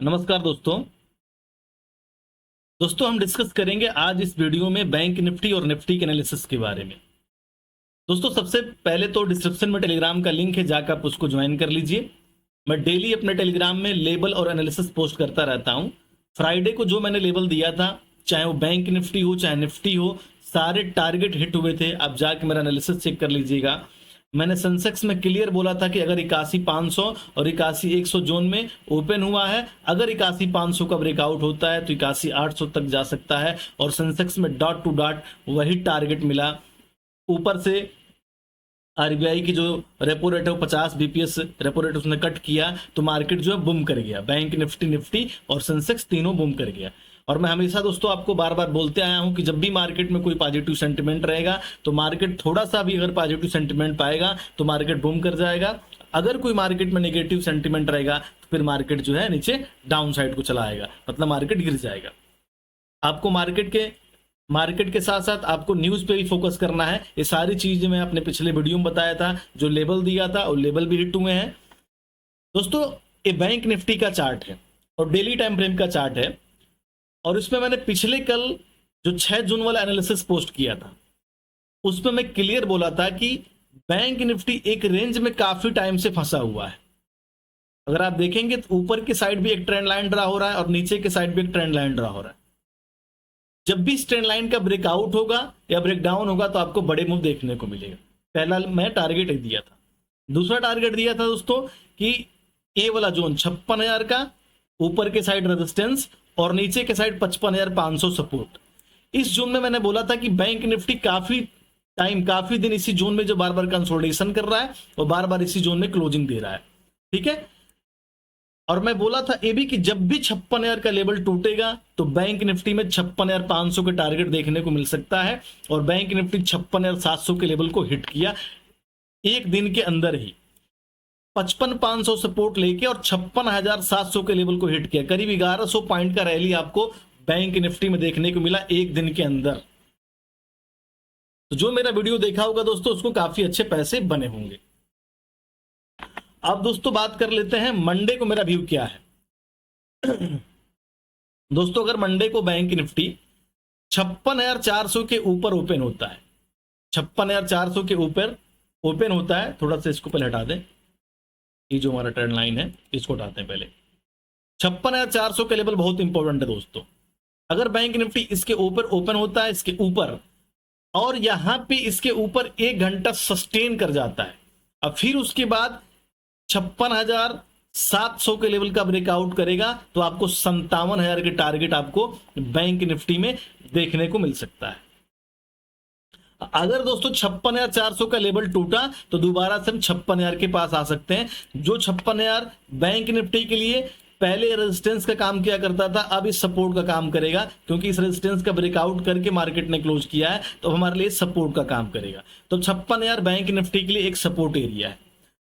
नमस्कार दोस्तों हम डिस्कस करेंगे आज इस वीडियो में बैंक निफ्टी और निफ्टी के एनालिसिस के बारे में। दोस्तों सबसे पहले तो डिस्क्रिप्शन में टेलीग्राम का लिंक है, जाकर आप उसको ज्वाइन कर लीजिए। मैं डेली अपने टेलीग्राम में लेबल और एनालिसिस पोस्ट करता रहता हूं। फ्राइडे को जो मैंने लेबल दिया था, चाहे वो बैंक निफ्टी हो चाहे निफ्टी हो, सारे टारगेट हिट हुए थे। आप जाके मेरा एनालिसिस चेक कर लीजिएगा। मैंने सेंसेक्स में क्लियर बोला था कि अगर 81,500 और 81,100 जोन में ओपन हुआ है, अगर 81,500 का ब्रेकआउट होता है तो 81,800 तक जा सकता है। और सेंसेक्स में डॉट टू डॉट वही टारगेट मिला। ऊपर से आरबीआई की जो रेपो रेट है वो 50 बीपीएस रेपो रेट उसने कट किया, तो मार्केट जो है बूम कर गया। बैंक निफ्टी और सेंसेक्स तीनों बूम कर गया। और मैं हमेशा दोस्तों आपको बार बार बोलते आया हूं कि जब भी मार्केट में कोई पॉजिटिव सेंटिमेंट रहेगा तो मार्केट थोड़ा सा भी अगर पॉजिटिव सेंटिमेंट पाएगा तो मार्केट बूम कर जाएगा। अगर कोई मार्केट में नेगेटिव सेंटिमेंट रहेगा तो फिर मार्केट जो है नीचे डाउन साइड को चला आएगा, मतलब मार्केट गिर जाएगा। आपको मार्केट के साथ साथ आपको न्यूज पे भी फोकस करना है। ये सारी चीजें मैं अपने पिछले वीडियो में बताया था। जो लेवल दिया था और लेवल भी हिट हुए हैं। दोस्तों ये बैंक निफ्टी का चार्ट है और डेली टाइम फ्रेम का चार्ट है। और इसमें मैंने पिछले कल जो 6 जून वाला एनालिसिस पोस्ट किया था, उसमें मैं क्लियर बोला था कि बैंक निफ्टी एक रेंज में काफी टाइम से फंसा हुआ है। अगर आप देखेंगे तो ऊपर की साइड भी एक ट्रेंड लाइन ड्रा हो रहा है और नीचे की साइड भी एक ट्रेंड लाइन ड्रा हो रहा है। जब भी इस ट्रेंड लाइन का ब्रेकआउट होगा या ब्रेकडाउन होगा तो आपको बड़े मूव देखने को मिलेगा। पहला मैं टारगेट दिया था। दूसरा टारगेट दिया था दोस्तों कि ए वाला जोन 56,000 का, ऊपर के साइड रेजिस्टेंस और नीचे के साइड 55,500 सपोर्ट। इस जोन में मैंने बोला था कि बैंक निफ्टी काफी दिन इसी जोन में जो बार बार कंसोलिडेशन कर रहा है और बार बार इसी जोन में क्लोजिंग दे रहा है। ठीक है। और मैं बोला था ये भी कि जब भी 56,000 का लेवल टूटेगा तो बैंक निफ्टी में 56,500 के टारगेट देखने को मिल सकता है। और बैंक निफ्टी 56,700 के लेवल को हिट किया एक दिन के अंदर ही। 55,500 सपोर्ट लेके और 56,700 के लेवल को हिट किया। करीब 1,100 पॉइंट का रैली आपको बैंक निफ्टी में देखने को मिला एक दिन के अंदर। तो जो मेरा वीडियो देखा होगा दोस्तों, उसको काफी अच्छे पैसे बने होंगे। अब दोस्तों बात कर लेते हैं मंडे को मेरा व्यू क्या है। दोस्तों अगर मंडे को बैंक निफ्टी 56,400 के ऊपर ओपन होता है, 56,400 के ऊपर ओपन होता है, थोड़ा सा इसको पहले हटा दें। ये जो हमारा ट्रेंड लाइन है इसको हटाते हैं पहले। 56,400 के लेवल बहुत इंपॉर्टेंट है दोस्तों। अगर बैंक निफ्टी इसके ऊपर ओपन होता है, इसके ऊपर, और यहां पे इसके ऊपर 1 घंटा सस्टेन कर जाता है, अब फिर उसके बाद 56,700 के लेवल का ब्रेकआउट करेगा तो आपको 57,000 के टारगेट आपको बैंक निफ्टी में देखने को मिल सकता है। अगर दोस्तों 56,400 का लेवल टूटा तो दोबारा से हम 56,000 के पास आ सकते हैं। जो 56,000 बैंक निफ्टी के लिए पहले रेजिस्टेंस का काम किया करता था, अब इस सपोर्ट का काम करेगा, क्योंकि इस रेजिस्टेंस का ब्रेकआउट करके मार्केट ने क्लोज किया है तो हमारे लिए सपोर्ट का काम करेगा। तो 56,000 बैंक निफ्टी के लिए एक सपोर्ट एरिया है।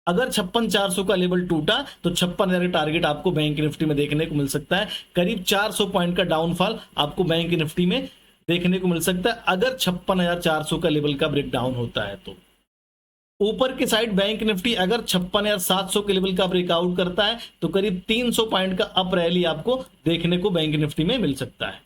अगर 56,400 का लेवल टूटा तो 56,000 का टारगेट आपको बैंक निफ्टी में देखने को मिल सकता है। करीब 400 पॉइंट का डाउनफॉल आपको बैंक निफ्टी में देखने को मिल सकता है अगर 56,400 का लेवल का ब्रेकडाउन होता है। तो ऊपर की साइड बैंक निफ्टी अगर 56,700 के लेवल का ब्रेकआउट करता है तो करीब 300 पॉइंट का अप रैली आपको देखने को बैंक निफ्टी में मिल सकता है।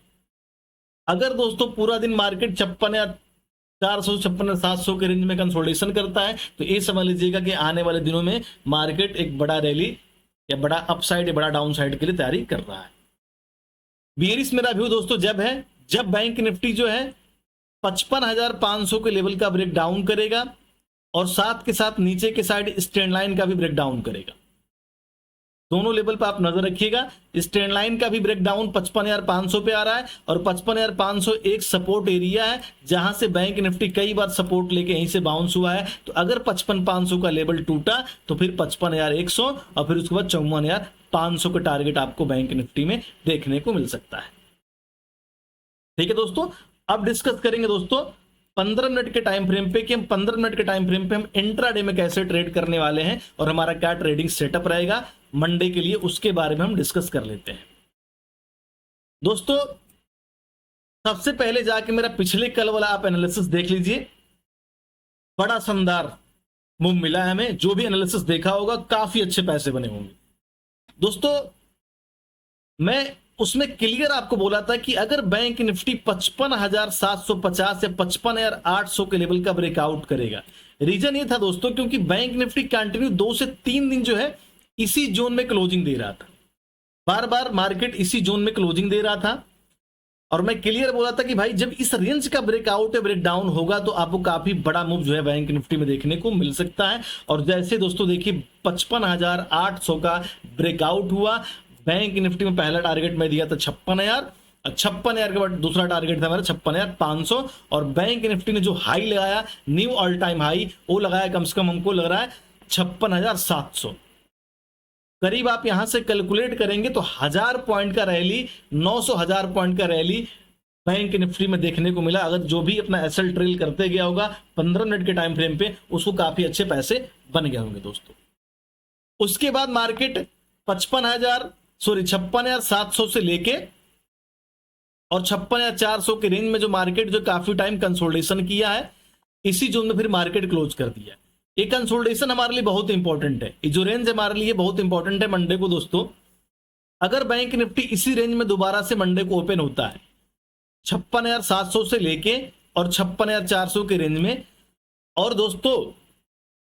अगर दोस्तों पूरा दिन मार्केट 56,400 56,700 के रेंज में कंसोलिडेशन करता है तो ये समझ लीजिएगा कि आने वाले दिनों में मार्केट एक बड़ा रैली या बड़ा अपसाइड या बड़ा डाउन साइड के लिए तैयारी कर रहा है। बियरिश मेरा व्यू दोस्तों जब बैंक निफ्टी जो है 55,500 के लेवल का ब्रेक डाउन करेगा और साथ के साथ नीचे के साइड इस ट्रेंड लाइन का भी ब्रेक डाउन करेगा। दोनों लेवल पर आप नजर रखिएगा। इस ट्रेंड लाइन का भी ब्रेक डाउन 55,500 पे आ रहा है और 55,500 एक सपोर्ट एरिया है जहां से बैंक निफ्टी कई बार सपोर्ट लेके यहीं से बाउंस हुआ है। तो अगर 55,500 का लेवल टूटा तो फिर 55,100 और फिर उसके बाद 54,500 का टारगेट आपको बैंक निफ्टी में देखने को मिल सकता है। ठीक है दोस्तों। अब डिस्कस करेंगे दोस्तों 15 मिनट के टाइम फ्रेम पे कि हम 15 मिनट के टाइम फ्रेम पे हम इंट्राडे में कैसे ट्रेड करने वाले हैं और हमारा क्या ट्रेडिंग सेटअप रहेगा मंडे के लिए, उसके बारे में हम डिस्कस कर लेते हैं। दोस्तों सबसे पहले जाके मेरा पिछले कल वाला आप एनालिसिस देख लीजिए। बड़ा शानदार मूव मिला है हमें। जो भी एनालिसिस देखा होगा काफी अच्छे पैसे बने होंगे। दोस्तों मैं उसमें क्लियर आपको बोला था कि अगर बैंक निफ्टी 55,750 या 55,800 के लेवल का ब्रेकआउट करेगा, रीजन ये था दोस्तों क्योंकि बैंक निफ्टी कंटिन्यू 2 से 3 दिन जो है इसी जोन में क्लोजिंग दे रहा था, बार बार मार्केट इसी जोन में क्लोजिंग दे रहा था। और मैं क्लियर बोला था कि भाई जब इस रेंज का ब्रेकआउट या ब्रेकडाउन होगा तो आपको काफी बड़ा मूव जो है बैंक निफ्टी में देखने को मिल सकता है। और जैसे दोस्तों देखिए 55,800 का ब्रेकआउट हुआ, बैंक निफ्टी में पहला टारगेट मैं दिया था 56,000, 56,000 के बाद दूसरा टारगेट था मेरा 56,500, और बैंक निफ्टी ने जो हाई लगाया, न्यू ऑल टाइम हाई, वो लगाया कम से कम हमको लग रहा है 56,700। करीब आप यहां से कैलकुलेट करेंगे तो 1000 पॉइंट का रैली, 900,000 पॉइंट का रैली बैंक निफ्टी में देखने को मिला। अगर जो भी अपना एसएल ट्रेल करते गया होगा 15 मिनट के टाइम फ्रेम पे, उसको काफी अच्छे पैसे बन गए होंगे दोस्तों। उसके बाद मार्केट 56,700 से लेके और 56,400 के रेंज में जो मार्केट जो काफी टाइम कंसोलिडेशन किया है, इसी जोन में फिर मार्केट क्लोज कर दिया। ये कंसोलिडेशन हमारे लिए बहुत इंपॉर्टेंट है, ये जो रेंज हमारे लिए बहुत इंपॉर्टेंट है मंडे को दोस्तों। अगर बैंक निफ्टी इसी रेंज में दोबारा से मंडे को ओपन होता है 56,700 से लेके और 56,400 के रेंज में, और दोस्तों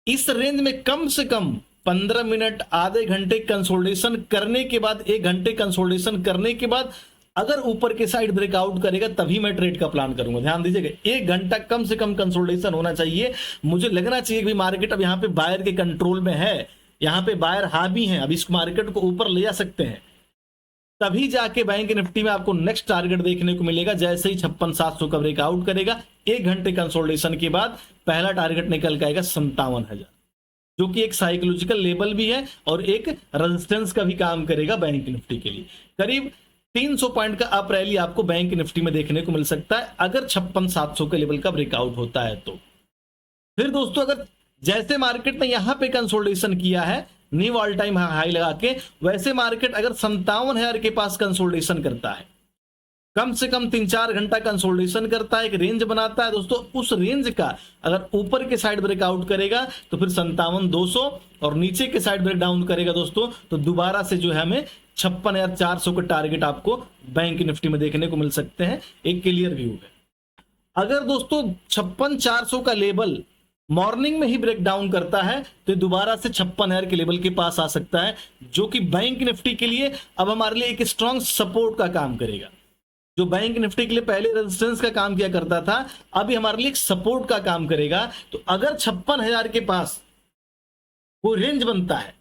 इस रेंज में कम से कम 15 मिनट, आधे घंटे कंसोलिडेशन करने के बाद, 1 घंटे कंसोलिडेशन करने के बाद अगर ऊपर के साइड ब्रेकआउट करेगा तभी मैं ट्रेड का प्लान करूंगा। ध्यान दीजिएगा, 1 घंटा कम से कम कंसोलिडेशन होना चाहिए। मुझे लगना चाहिए कि मार्केट अब यहां पे बायर के कंट्रोल में है, यहां पे बायर हावी हैं, अब इस मार्केट को ऊपर ले जा सकते हैं, तभी जाके बैंक निफ्टी में आपको नेक्स्ट टारगेट देखने को मिलेगा। जैसे ही 56,700 का ब्रेकआउट करेगा, 1 घंटे कंसोलिडेशन के बाद पहला टारगेट निकल के आएगा 57,000, जो कि एक साइकोलॉजिकल लेवल भी है और एक रेजिस्टेंस का भी काम करेगा बैंक निफ्टी के लिए। करीब 300 पॉइंट का अप रैली आपको बैंक निफ्टी में देखने को मिल सकता है अगर 56,700 के लेवल का ब्रेकआउट होता है तो। फिर दोस्तों अगर जैसे मार्केट ने यहां पे कंसोलिडेशन किया है न्यू ऑल टाइम हाई लगा के, वैसे मार्केट अगर 57,000 के पास कंसोलिडेशन करता है, कम से कम 3-4 घंटा कंसोलिडेशन करता है, एक रेंज बनाता है दोस्तों, उस रेंज का अगर ऊपर के साइड ब्रेकआउट करेगा तो फिर 57,200, और नीचे के साइड ब्रेक डाउन करेगा दोस्तों तो दोबारा से जो है हमें 56,400 के टारगेट आपको बैंक निफ्टी में देखने को मिल सकते हैं। एक क्लियर व्यू है। अगर दोस्तों 56,400 का लेवल मॉर्निंग में ही ब्रेक डाउन करता है तो दोबारा से 56,000 के लेवल के पास आ सकता है, जो कि बैंक निफ्टी के लिए अब हमारे लिए एक स्ट्रॉन्ग सपोर्ट का काम करेगा। जो बैंक निफ्टी के लिए पहले रेजिस्टेंस का काम किया करता था, अभी हमारे लिए एक सपोर्ट का काम करेगा। तो अगर 56,000 के पास कोई रेंज बनता है,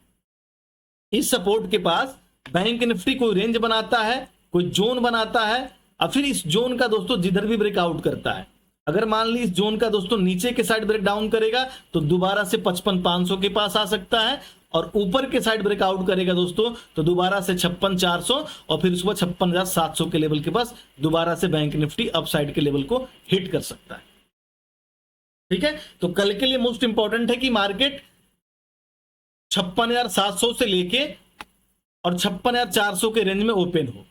इस सपोर्ट के पास बैंक निफ्टी कोई रेंज बनाता है, कोई जोन बनाता है, और फिर इस जोन का दोस्तों जिधर भी ब्रेकआउट करता है, अगर मान ली इस जोन का दोस्तों नीचे के साइड ब्रेक डाउन करेगा तो दोबारा से 55,500 के पास आ सकता है, और ऊपर के साइड ब्रेकआउट करेगा दोस्तों तो दोबारा से 56,400 और फिर उसके बाद 56,700 के लेवल के पास दोबारा से बैंक निफ्टी अपसाइड के लेवल को हिट कर सकता है। ठीक है, तो कल के लिए मोस्ट इंपॉर्टेंट है कि मार्केट 56,700 से लेके और 56,400 के रेंज में ओपन हो,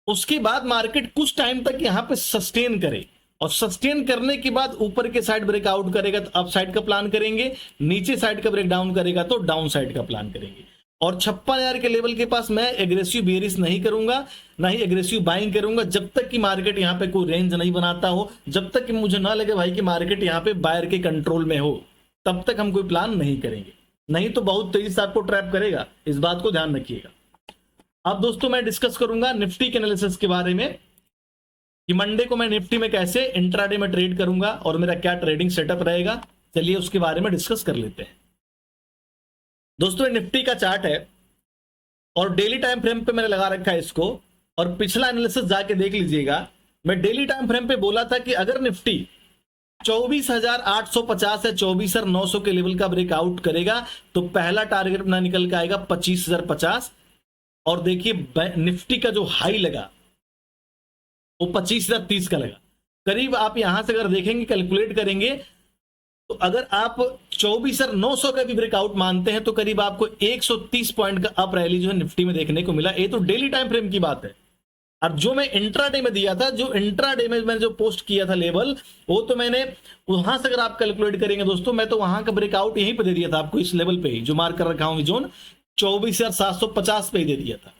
उसके बाद मार्केट कुछ टाइम तक यहां पे सस्टेन करे, और सस्टेन करने के बाद ऊपर के साइड ब्रेकआउट करेगा तो अप साइड का प्लान करेंगे, नीचे साइड का ब्रेक डाउन करेगा तो डाउन साइड का प्लान करेंगे। और 56,000 के लेवल के पास मैं एग्रेसिव बेरिश नहीं करूंगा, ना ही एग्रेसिव बाइंग करूंगा, जब तक कि मार्केट यहां पे कोई रेंज नहीं बनाता हो, जब तक कि मुझे ना लगे भाई कि मार्केट यहां पे बायर के कंट्रोल में हो, तब तक हम कोई प्लान नहीं करेंगे, नहीं तो बहुत तेजी से आपको ट्रैप करेगा। इस बात को ध्यान रखिएगा। अब दोस्तों मैं डिस्कस करूंगा निफ्टी के एनालिसिस के बारे में कि मंडे को मैं निफ्टी में कैसे इंट्राडे में ट्रेड करूंगा और मेरा क्या ट्रेडिंग सेटअप रहेगा। चलिए उसके बारे में डिस्कस कर लेते हैं। दोस्तों निफ्टी का चार्ट है और डेली टाइम फ्रेम पे मैंने लगा रखा है इसको, और पिछला एनालिसिस जाके देख लीजिएगा। मैं डेली टाइम फ्रेम पे बोला था कि अगर निफ्टी 24,850 या 24,900 के लेवल का ब्रेकआउट करेगा तो पहला टारगेट अपना निकल के आएगा 25,050, और देखिए निफ्टी का जो हाई लगा वो 25,030 का लगा। करीब आप यहां से अगर देखेंगे, कैलकुलेट करेंगे, तो अगर आप 24,900 का भी ब्रेकआउट मानते हैं तो करीब आपको 130 पॉइंट का अप रैली जो है निफ्टी में देखने को मिला। ये तो डेली टाइम फ्रेम की बात है। और जो मैं इंट्राडे में दिया था, जो इंट्राडे में मैंने जो पोस्ट किया था लेवल, वो तो मैंने वहां से अगर आप कैलकुलेट करेंगे दोस्तों, मैं तो वहां का ब्रेकआउट यहीं पे दे दिया था आपको, इस लेवल पे ही जो मार्क कर रखा हूं जोन 24,750 पे ही दे दिया था।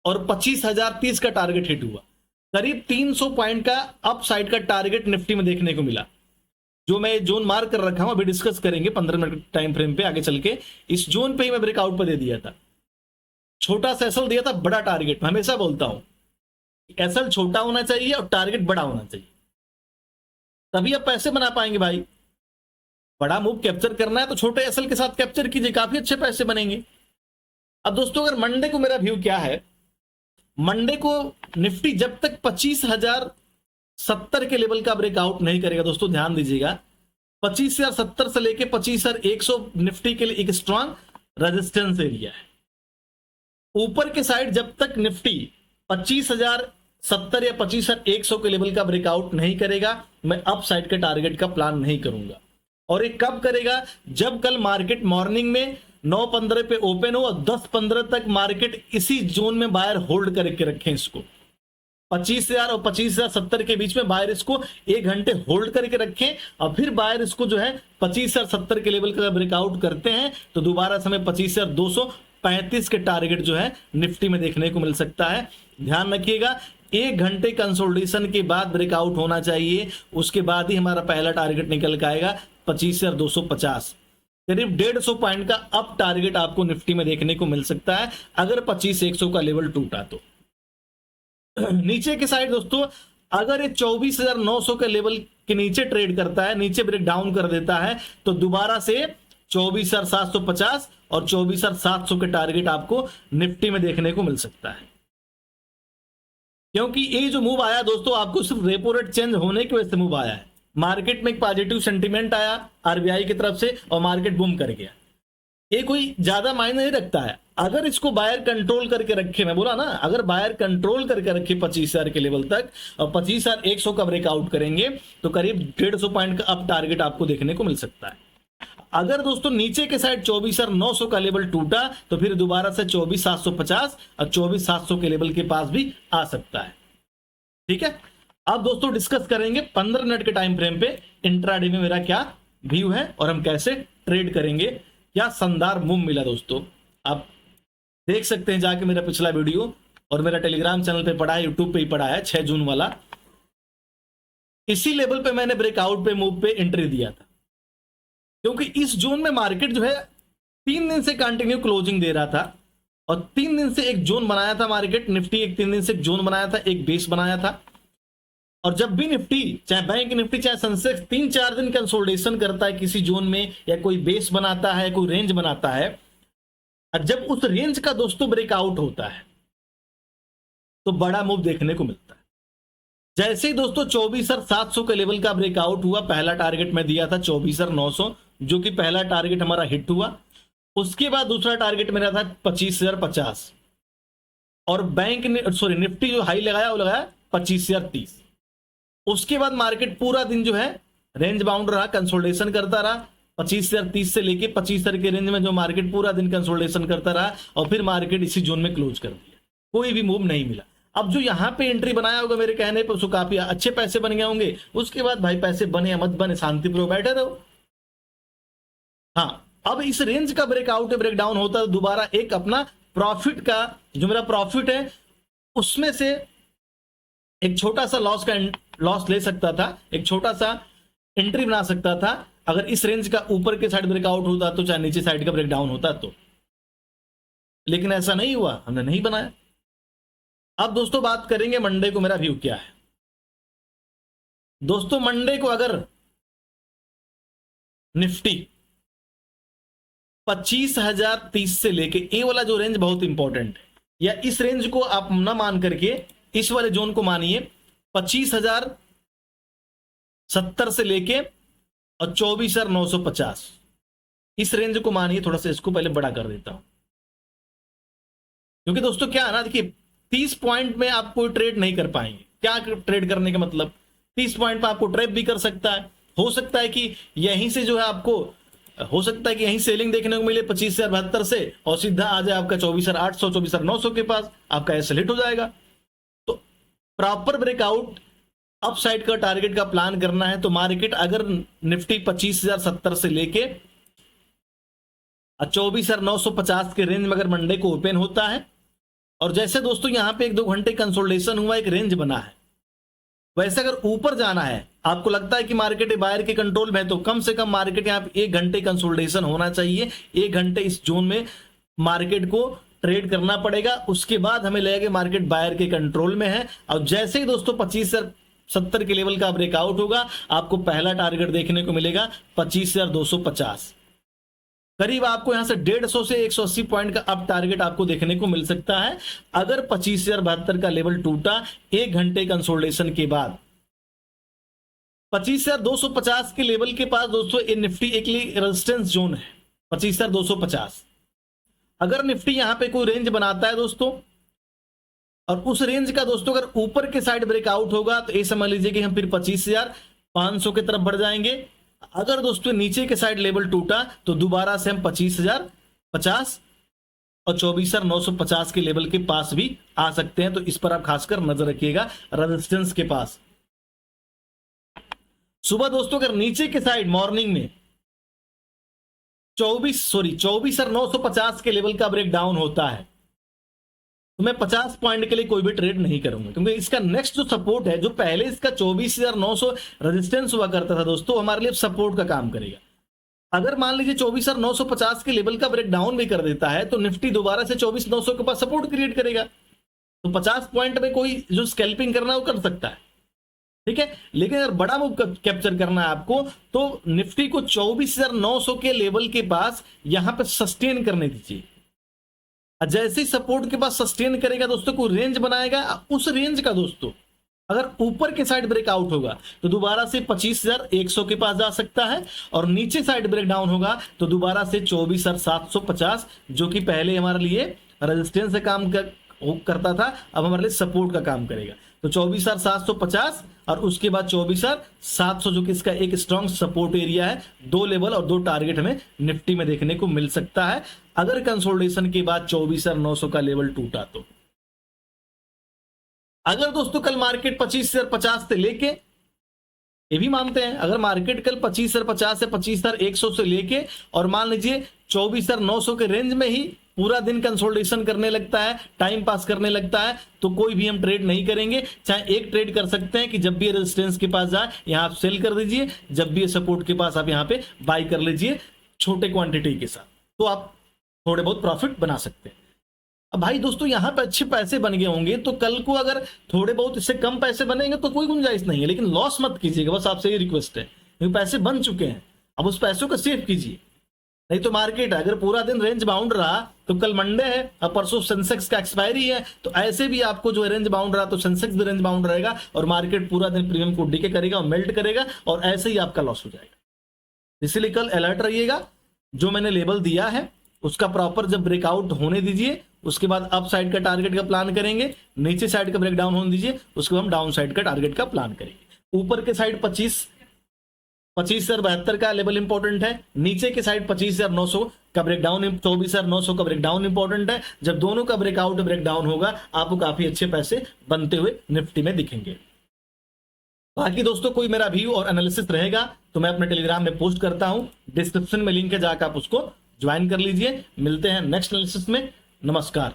और 25,030 का टारगेट हिट हुआ। करीब 300 पॉइंट का अप साइड का टारगेट निफ्टी में देखने को मिला। जो मैं जोन मार्क कर रखा हूं, अभी डिस्कस करेंगे 15 मिनट टाइम फ्रेम पे आगे चल के। इस जोन पे ही मैं ब्रेकआउट पर दे दिया था, छोटा सा एसएल दिया था, बड़ा टारगेट। मैं हमेशा बोलता हूं एसएल छोटा होना चाहिए और टारगेट बड़ा होना चाहिए, तभी आप पैसे बना पाएंगे भाई। बड़ा मूव कैप्चर करना है तो छोटे एसएल के साथ कैप्चर कीजिए, काफी अच्छे पैसे बनेंगे। अब दोस्तों अगर मंडे को मेरा व्यू क्या है, मंडे को निफ्टी जब तक 25,070 के लेवल का ब्रेकआउट नहीं करेगा, दोस्तों ध्यान दीजिएगा, 25,070 से लेके 25,100 निफ्टी के लिए एक स्ट्रांग रेजिस्टेंस एरिया है। ऊपर के साइड जब तक निफ्टी 25,070 या 25,100 के लेवल का ब्रेकआउट नहीं करेगा, मैं अप साइड के टारगेट का प्लान नहीं करूंगा। और ये कब करेगा, जब कल मार्केट मॉर्निंग में 9:15 पे ओपन हो और 10:15 तक मार्केट इसी जोन में बायर होल्ड करके रखें। इसको 25,000 और 25,070 के बीच में बायर इसको 1 घंटे होल्ड करके रखें, और फिर बायर इसको जो है 25,070 के लेवल का ब्रेकआउट करते हैं तो दोबारा समय 25,235 के टारगेट जो है निफ्टी में देखने को मिल सकता है। ध्यान रखिएगा, 1 घंटे कंसोलिडेशन के बाद ब्रेकआउट होना चाहिए, उसके बाद ही हमारा पहला टारगेट निकल के आएगा 25,250। करीब 150 पॉइंट का अप टारगेट आपको निफ्टी में देखने को मिल सकता है अगर 25,100 का लेवल टूटा तो। नीचे के साइड दोस्तों अगर ये 24,900 के लेवल के नीचे ट्रेड करता है, नीचे ब्रेक डाउन कर देता है, तो दोबारा से 24,750 और 24,700 के टारगेट आपको निफ्टी में देखने को मिल सकता है। क्योंकि ये जो मूव आया दोस्तों, आपको सिर्फ रेपो रेट चेंज होने की वजह से मूव आया है। मार्केट में एक पॉजिटिव सेंटीमेंट आया आरबीआई की तरफ से और मार्केट बूम कर गया। ये कोई ज्यादा मायने नहीं रखता है। अगर इसको बायर कंट्रोल करके रखे, मैं बोला ना, अगर बायर कंट्रोल करके रखे 25,000 के लेवल तक और 25,100 का ब्रेकआउट करेंगे तो करीब 150 पॉइंट का अप टारगेट आपको देखने को मिल सकता है। अगर दोस्तों नीचे के साइड 24,900 का लेवल टूटा तो फिर दोबारा से 24,750 और 24,700 के लेवल के पास भी आ सकता है। ठीक है, अब दोस्तों डिस्कस करेंगे 15 मिनट के टाइम फ्रेम पे इंट्राडे में मेरा क्या व्यू है और हम कैसे ट्रेड करेंगे। क्या शानदार मूव मिला दोस्तों, आप देख सकते हैं जाके मेरा पिछला वीडियो, और मेरा टेलीग्राम चैनल पे पड़ा है, यूट्यूब पे ही पड़ा है, 6 जून वाला। इसी लेवल पे मैंने ब्रेकआउट पे मूव पे एंट्री दिया था, क्योंकि इस जोन में मार्केट जो है 3 दिन से कंटिन्यू क्लोजिंग दे रहा था और 3 दिन से एक जोन बनाया था मार्केट निफ्टी, एक 3 दिन से एक जोन बनाया था, एक बेस बनाया था। और जब भी निफ्टी, चाहे बैंक निफ्टी चाहे सेंसेक्स, 3-4 दिन कंसोलिडेशन करता है किसी जोन में, या कोई बेस बनाता है, कोई रेंज बनाता है, और जब उस रेंज का दोस्तों ब्रेकआउट होता है तो बड़ा मूव देखने को मिलता है। जैसे ही दोस्तों 24,700 के लेवल का ब्रेकआउट हुआ, पहला टारगेट मैं दिया था 24,900, जो कि पहला टारगेट हमारा हिट हुआ। उसके बाद दूसरा टारगेट मेरा था 25,050, और बैंक ने निफ्टी जो हाई लगाया वो लगाया 25,030। उसके बाद मार्केट पूरा दिन जो है रेंज बाउंड रहा, कंसोलिडेशन करता रहा, 25,030 से लेके 25,000 के रेंज में जो मार्केट पूरा दिन कंसोलिडेशन करता रहा, और फिर मार्केट इसी जोन में क्लोज कर दिया, कोई भी मूव नहीं मिला। अब जो यहां पे एंट्री बनाया होगा मेरे कहने पर, उसको काफी अच्छे पैसे बन गए होंगे। उसके बाद भाई पैसे बने या मत बने, शांतिपूर्वक बैठे रहो। हाँ, अब इस रेंज का ब्रेकआउट या ब्रेकडाउन होता है, दोबारा एक अपना प्रॉफिट का, जो मेरा प्रॉफिट है उसमें से एक छोटा सा लॉस ले सकता था, एक छोटा सा एंट्री बना सकता था अगर इस रेंज का ऊपर के साइड ब्रेकआउट होता तो, चाहे नीचे साइड का ब्रेकडाउन होता तो। लेकिन ऐसा नहीं हुआ, हमने नहीं बनाया। अब दोस्तों बात करेंगे मंडे को मेरा व्यू क्या है। दोस्तों मंडे को अगर निफ्टी 25,030 से लेके, ये वाला जो रेंज बहुत इंपॉर्टेंट है, या इस रेंज को आप ना मान करके इस वाले जोन को मानिए, 25,070 से लेके और 24,950, इस रेंज को मानिए। थोड़ा सा इसको पहले बड़ा कर देता हूं, क्योंकि दोस्तों क्या है ना, देखिए 30 पॉइंट में आप कोई ट्रेड नहीं कर पाएंगे। क्या ट्रेड करने का मतलब, 30 पॉइंट पर आपको ट्रैप भी कर सकता है, हो सकता है कि यहीं से जो है आपको, हो सकता है कि यहीं सेलिंग देखने को मिले 25,072 से, और सीधा आ जाए आपका 24,800 24,900 के पास, आपका ऐसे हिट हो जाएगा। तो प्रॉपर ब्रेकआउट अप साइड का टारगेट का प्लान करना है तो मार्केट अगर निफ्टी 25,070 से लेके 24,950 के रेंज में अगर मंडे को ओपन होता है और जैसे दोस्तों यहाँ पे 1-2 घंटे कंसोलिडेशन हुआ, एक रेंज बना है, वैसे अगर ऊपर जाना है, आपको लगता है कि मार्केट बायर के कंट्रोल में है, तो कम से कम मार्केट यहाँ पे 1 घंटे कंसोलिडेशन होना चाहिए। 1 घंटे इस जोन में मार्केट को ट्रेड करना पड़ेगा, उसके बाद हमें लगेगा कि मार्केट बायर के कंट्रोल में है। और जैसे ही दोस्तों 25,070 के लेवल का ब्रेकआउट होगा, आपको पहला टारगेट देखने को मिलेगा 25,250। करीब आपको यहां से 150 से 180 पॉइंट का अप टारगेट आपको देखने को मिल सकता है। अगर 25,072 का लेवल टूटा 1 घंटे कंसोलिडेशन के बाद, 25,250 के लेवल के पास दोस्तों ये निफ्टी एक रेजिस्टेंस जोन है 25,250। अगर निफ्टी यहां पे कोई रेंज बनाता है दोस्तों, और उस रेंज का दोस्तों अगर ऊपर के साइड ब्रेकआउट होगा, तो ये समझ लीजिए कि हम फिर 25,500 की तरफ बढ़ जाएंगे। अगर दोस्तों नीचे के साइड लेवल टूटा, तो दोबारा से हम 25,050 और 24,950 के लेवल के पास भी आ सकते हैं। तो इस पर आप खासकर नजर रखिएगा, रेजिस्टेंस के पास। सुबह दोस्तों अगर नीचे के साइड मॉर्निंग में 24,950 के लेवल का ब्रेक डाउन होता है, तो मैं 50 पॉइंट के लिए कोई भी ट्रेड नहीं करूंगा, क्योंकि इसका नेक्स्ट जो सपोर्ट है, जो पहले इसका 24,900 रेजिस्टेंस हुआ करता था दोस्तों, हमारे लिए सपोर्ट का काम करेगा। अगर मान लीजिए 24,950 के लेवल का ब्रेक डाउन भी कर देता है, तो निफ्टी दोबारा से 24,900 के पास सपोर्ट क्रिएट करेगा। तो 50 पॉइंट में कोई जो स्कैल्पिंग करना है वो कर सकता है, ठीक है। लेकिन अगर बड़ा मूव कैप्चर करना है आपको, तो निफ्टी को 24,900 के लेवल के पास यहां पर सस्टेन करने दीजिए। जैसे ही सपोर्ट के पास सस्टेन करेगा दोस्तों, को रेंज बनाएगा, उस रेंज का दोस्तों अगर ऊपर के साइड ब्रेकआउट होगा, तो दोबारा से 25,100 के पास जा सकता है, और नीचे साइड ब्रेक डाउन होगा तो दोबारा से 24,750, जो कि पहले हमारे लिए रेजिस्टेंस से काम करता था, अब हमारे लिए सपोर्ट का काम करेगा। तो 24,750 और उसके बाद 24,700, जो कि इसका एक स्ट्रॉन्ग सपोर्ट एरिया है। 2 लेवल और 2 टारगेट हमें निफ्टी में देखने को मिल सकता है, अगर कंसोलिडेशन के बाद 24,900 का लेवल टूटा तो। अगर दोस्तों कल मार्केट 25,050 से लेके, ये भी मानते हैं, अगर मार्केट कल 25,050 से 25,100 से लेके और मान लीजिए 24,900 के रेंज में ही पूरा दिन कंसोलिडेशन करने लगता है, टाइम पास करने लगता है, तो कोई भी हम ट्रेड नहीं करेंगे। चाहे एक ट्रेड कर सकते हैं कि जब भी रेजिस्टेंस के पास जाए यहां आप सेल कर दीजिए, जब भी सपोर्ट के पास आप यहां पे बाई कर लीजिए छोटे क्वांटिटी के साथ, तो आप थोड़े बहुत प्रॉफिट बना सकते हैं। अब भाई दोस्तों यहां पे अच्छे पैसे बन गए होंगे, तो कल को अगर थोड़े बहुत इससे कम पैसे बनेंगे तो कोई गुंजाइश नहीं है, लेकिन लॉस मत कीजिएगा, बस आपसे ये रिक्वेस्ट है, क्योंकि पैसे बन चुके हैं, अब उस पैसों को सेव कीजिए। नहीं तो मार्केट अगर पूरा दिन रेंज बाउंड रहा, तो कल मंडे है और परसों सेंसेक्स का एक्सपायरी है, तो ऐसे भी आपको जो रेंज बाउंड रहा तो सेंसेक्स भी रेंज बाउंड रहेगा, और मार्केट पूरा दिन प्रीमियम को डीके करेगा और मेल्ट करेगा, और ऐसे ही आपका लॉस हो जाएगा। इसलिए कल अलर्ट रहिएगा, जो मैंने लेवल दिया है उसका प्रॉपर जब ब्रेकआउट होने दीजिए, उसके बाद अप साइड का टारगेट का प्लान करेंगे, नीचे साइड का ब्रेकडाउन होने दीजिए, उसके बाद हम डाउन साइड का टारगेट का प्लान करेंगे। ऊपर के साइड 25,072 का लेवल इंपॉर्टेंट है, नीचे के साइड 25,900 का ब्रेकडाउन, 24,900 का ब्रेकडाउन इंपॉर्टेंट है। जब दोनों का ब्रेकआउट ब्रेकडाउन होगा, आपको काफी अच्छे पैसे बनते हुए निफ्टी में दिखेंगे। बाकी दोस्तों कोई मेरा व्यू और एनालिसिस रहेगा तो मैं अपने टेलीग्राम में पोस्ट करता हूं, डिस्क्रिप्शन में लिंक है, जाकर आप उसको ज्वाइन कर लीजिए। मिलते हैं नेक्स्ट एनालिसिस में, नमस्कार।